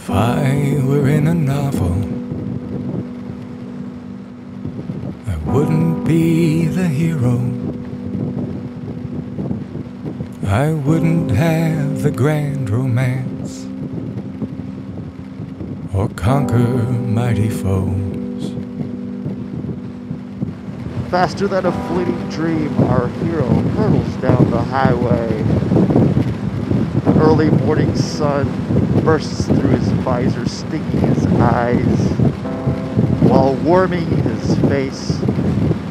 If I were in a novel, I wouldn't be the hero. I wouldn't have the grand romance or conquer mighty foes. Faster than a fleeting dream, our hero hurtles down the highway. The early morning sun bursts through his visor, stinging his eyes, while warming his face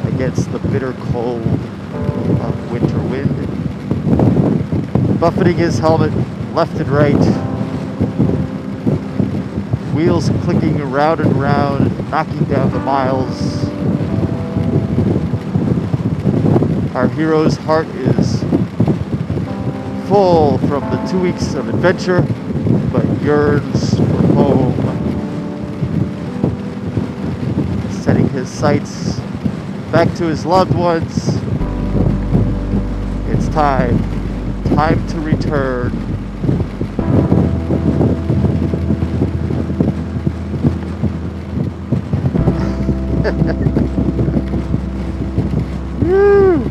against the bitter cold of winter wind, buffeting his helmet left and right, wheels clicking round and round, knocking down the miles. Our hero's heart is full from the 2 weeks of adventure, but yearns for home. Setting his sights back to his loved ones. It's time to return. Woo!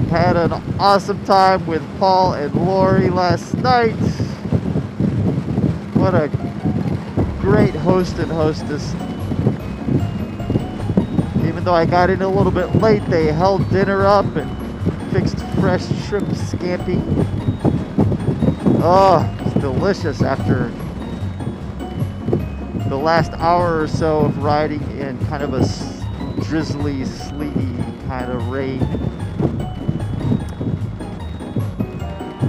Had an awesome time with Paul and Lori last night. What a great host and hostess. Even though I got in a little bit late, they held dinner up and fixed fresh shrimp scampi. Oh, it's delicious after the last hour or so of riding in kind of a drizzly, sleety kind of rain.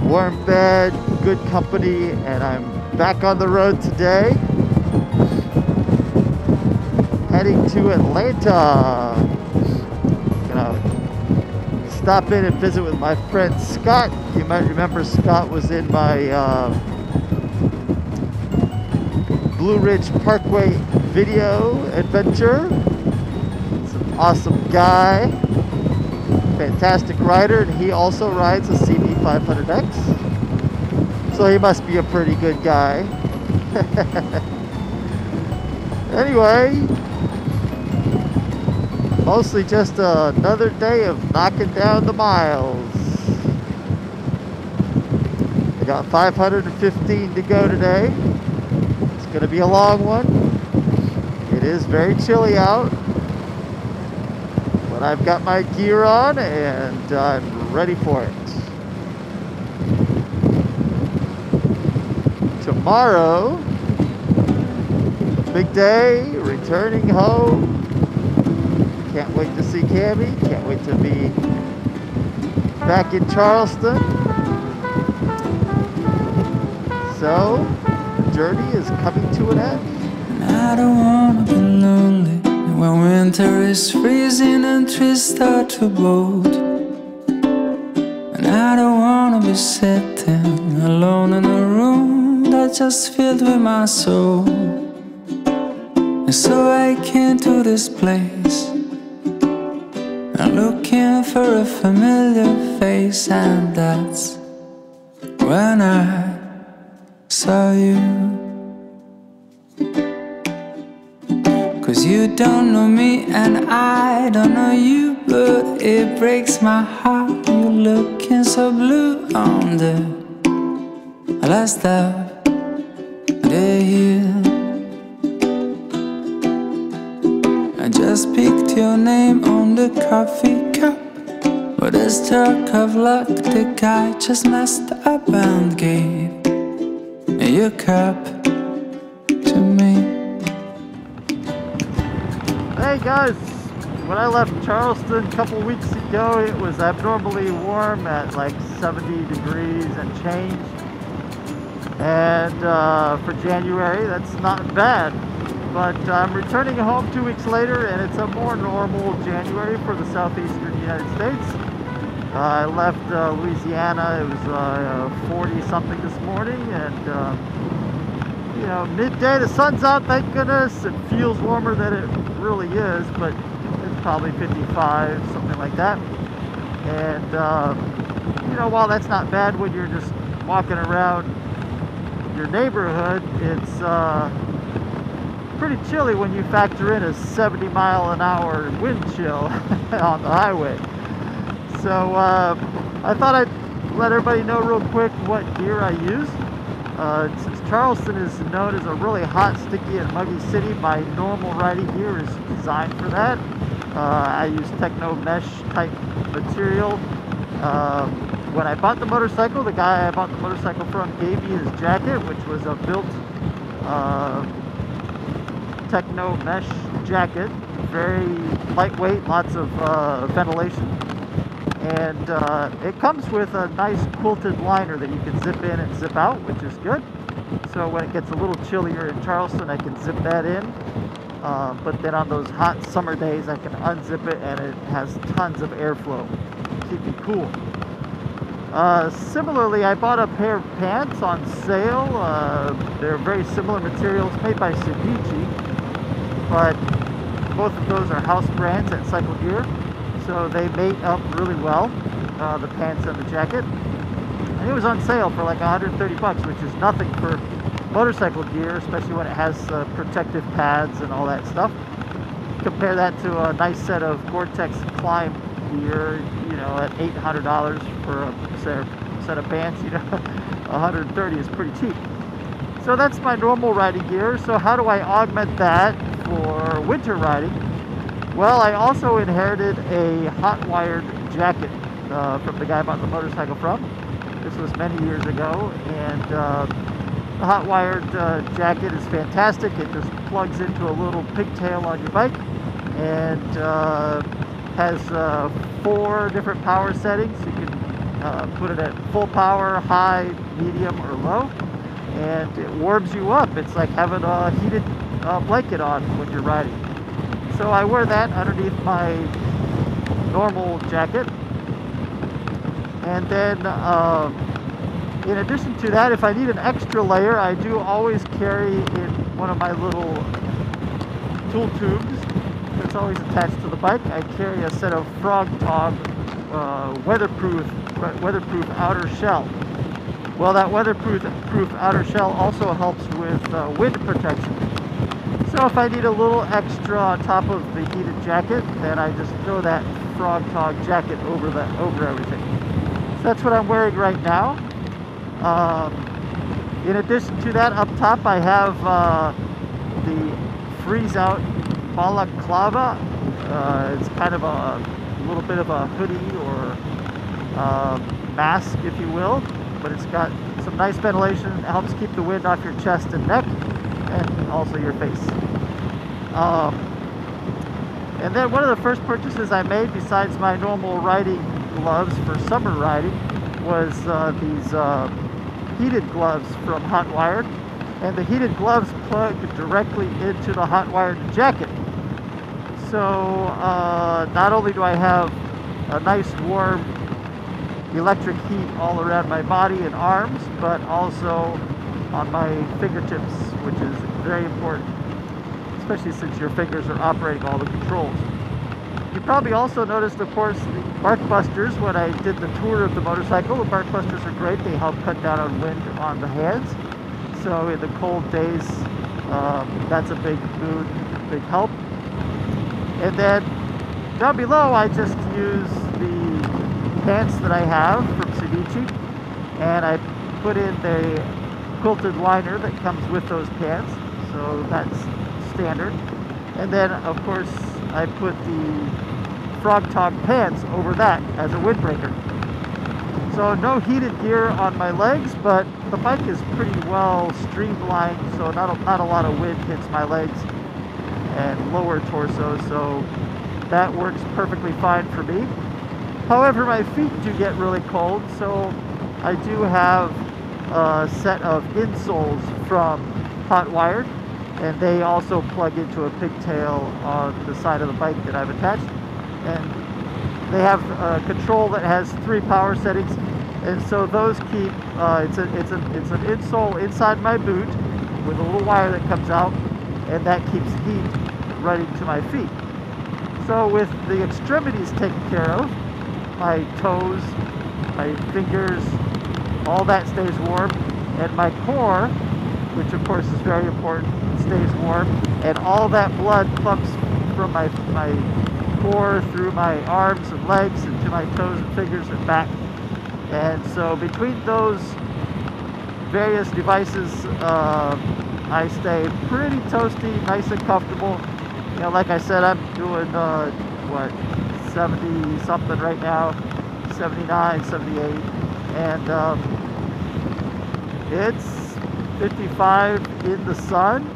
Warm bed, good company, and I'm back on the road today. Heading to Atlanta. Gonna stop in and visit with my friend Scott. You might remember Scott was in my Blue Ridge Parkway video adventure. He's an awesome guy. Fantastic rider, and he also rides a CB500X, so he must be a pretty good guy. Anyway, mostly just another day of knocking down the miles. I got 515 to go today. It's going to be a long one. It is very chilly out. But I've got my gear on and I'm ready for it. Tomorrow, big day, returning home. Can't wait to see Cammie. Can't wait to be back in Charleston. So, the journey is coming to an end. I don't wanna be lonely when winter is freezing and trees start to bolt. And I don't wanna be sitting alone in a room that's just filled with my soul. And so I came to this place, I'm looking for a familiar face, and that's when I saw you. 'Cause you don't know me and I don't know you, but it breaks my heart. You're looking so blue on the last of the year. I just picked your name on the coffee cup, but a stroke of luck, the guy just messed up and gave your cup to me. Hey guys, when I left Charleston a couple weeks ago, it was abnormally warm at like 70 degrees and change. And for January, that's not bad. But I'm returning home 2 weeks later, and it's a more normal January for the southeastern United States. I left Louisiana. It was 40 something this morning, and you know, midday, the sun's out, thank goodness. It feels warmer than it really is, but it's probably 55, something like that. And you know, while that's not bad when you're just walking around your neighborhood, it's pretty chilly when you factor in a 70-mile-an-hour wind chill on the highway. So I thought I'd let everybody know real quick what gear I use. Since Charleston is known as a really hot, sticky, and muggy city, my normal riding gear is designed for that. I use techno mesh type material. When I bought the motorcycle, the guy I bought the motorcycle from gave me his jacket, which was a built techno mesh jacket. Very lightweight, lots of ventilation. And it comes with a nice quilted liner that you can zip in and zip out, which is good. So when it gets a little chillier in Charleston, I can zip that in. But then on those hot summer days, I can unzip it, and it has tons of airflow. Keep me cool. Similarly, I bought a pair of pants on sale. They're very similar materials, made by SYNOPSIS, but both of those are house brands at Cycle Gear. So they mate up really well, the pants and the jacket. And it was on sale for like 130 bucks, which is nothing for motorcycle gear, especially when it has protective pads and all that stuff. Compare that to a nice set of Gore-Tex climb gear, you know, at $800 for a set of pants. You know, 130 is pretty cheap. So that's my normal riding gear. So how do I augment that for winter riding? Well, I also inherited a hot-wired jacket from the guy I bought the motorcycle from. This was many years ago, and the hot-wired jacket is fantastic. It just plugs into a little pigtail on your bike, and has 4 different power settings. You can put it at full power, high, medium, or low, and it warms you up. It's like having a heated blanket on when you're riding. So I wear that underneath my normal jacket. And then in addition to that, if I need an extra layer, I do always carry in one of my little tool tubes that's always attached to the bike. I carry a set of Frog Tog weatherproof outer shell. Well, that weatherproof outer shell also helps with wind protection. So if I need a little extra on top of the heated jacket, then I just throw that Frog Tog jacket over everything. So that's what I'm wearing right now. In addition to that, up top I have the Freeze Out balaclava. It's kind of a little bit of a hoodie or mask, if you will, but it's got some nice ventilation. It helps keep the wind off your chest and neck, and also your face. And then one of the first purchases I made, besides my normal riding gloves for summer riding, was these heated gloves from Hot Wired. And the heated gloves plug directly into the Hot Wired jacket. So not only do I have a nice warm electric heat all around my body and arms, but also on my fingertips, which is very important, especially since your fingers are operating all the controls. You probably also noticed, of course, the bark busters when I did the tour of the motorcycle. The bark busters are great. They help cut down on wind on the hands. So in the cold days, that's a big boon, big help. And then down below, I just use the pants that I have from SYNOPSIS, and I put in the quilted liner that comes with those pants. So that's standard. And then, of course, I put the Frog Tog pants over that as a windbreaker. So no heated gear on my legs, but the bike is pretty well streamlined, so not a lot of wind hits my legs and lower torso. So that works perfectly fine for me. However, my feet do get really cold, so I do have a set of insoles from Hot Wired, and they also plug into a pigtail on the side of the bike that I've attached. And they have a control that has 3 power settings, and so those keep it's an insole inside my boot with a little wire that comes out, and that keeps heat running to my feet. So with the extremities taken care of, my toes, my fingers, all that stays warm, and my core, which of course is very important, stays warm, and all that blood pumps from my core through my arms and legs and to my toes and fingers and back. And so between those various devices, I stay pretty toasty, nice and comfortable. You know, like I said, I'm doing what, 70 something right now, 79, 78, and it's 55 in the sun,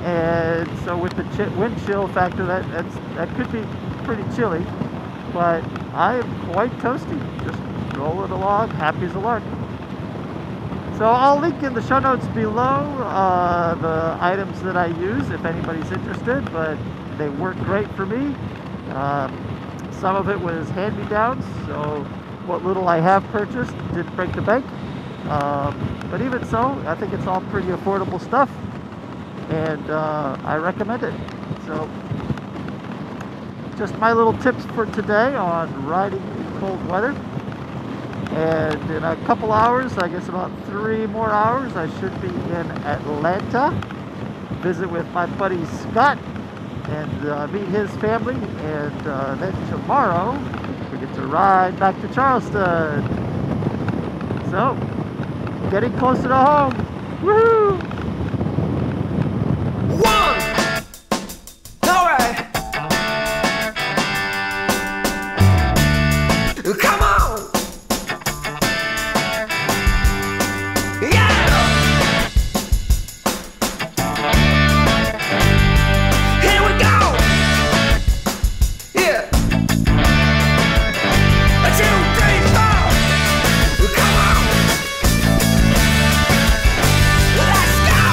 and so with the wind chill factor, that could be pretty chilly, but I am quite toasty, just rolling along, happy as a lark. So I'll link in the show notes below the items that I use if anybody's interested, but they work great for me. Some of it was hand-me-downs, so what little I have purchased didn't break the bank. But even so, I think it's all pretty affordable stuff, and I recommend it. So just my little tips for today on riding in cold weather. And in a couple hours, I guess about 3 more hours, I should be in Atlanta, visit with my buddy Scott, and meet his family, and then tomorrow we get to ride back to Charleston. So, getting closer to home. Woohoo! All right. Come on. Yeah. Here we go. Yeah. 1, 2, 3, 4. Come on. Let's go.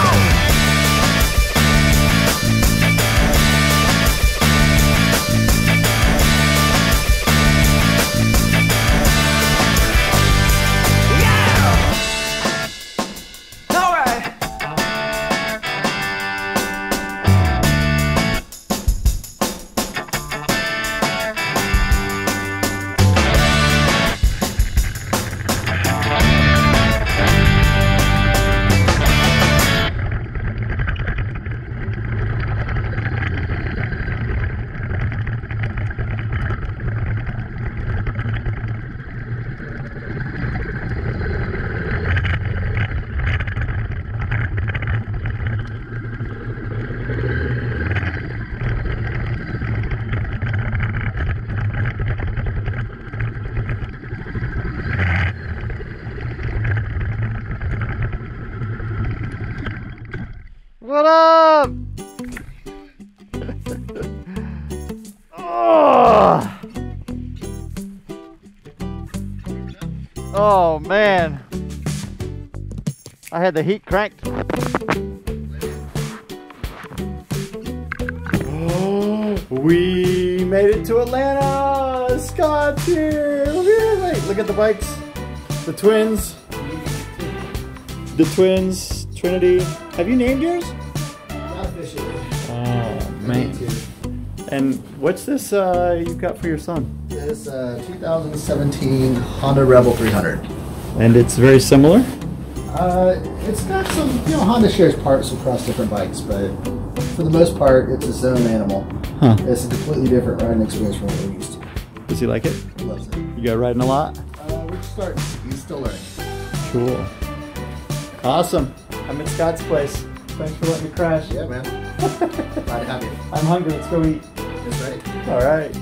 What up? Oh. Oh man, I had the heat cranked. Oh, we made it to Atlanta. Scott's here. Look at the bikes. The twins. The twins. Trinity. Have you named yours? Not officially. Oh man. And what's this you've got for your son? This 2017 Honda Rebel 300. And it's very similar? It's got some, Honda shares parts across different bikes, but for the most part, it's its own animal. Huh. It's a completely different riding experience from what we're used to. Does he like it? He loves it. You got riding a lot? We're starting. He's still learning. Cool. Awesome. I'm at Scott's place. Thanks for letting me crash. Yeah, man. Glad to have you. I'm hungry. Let's go eat. That's right. All right.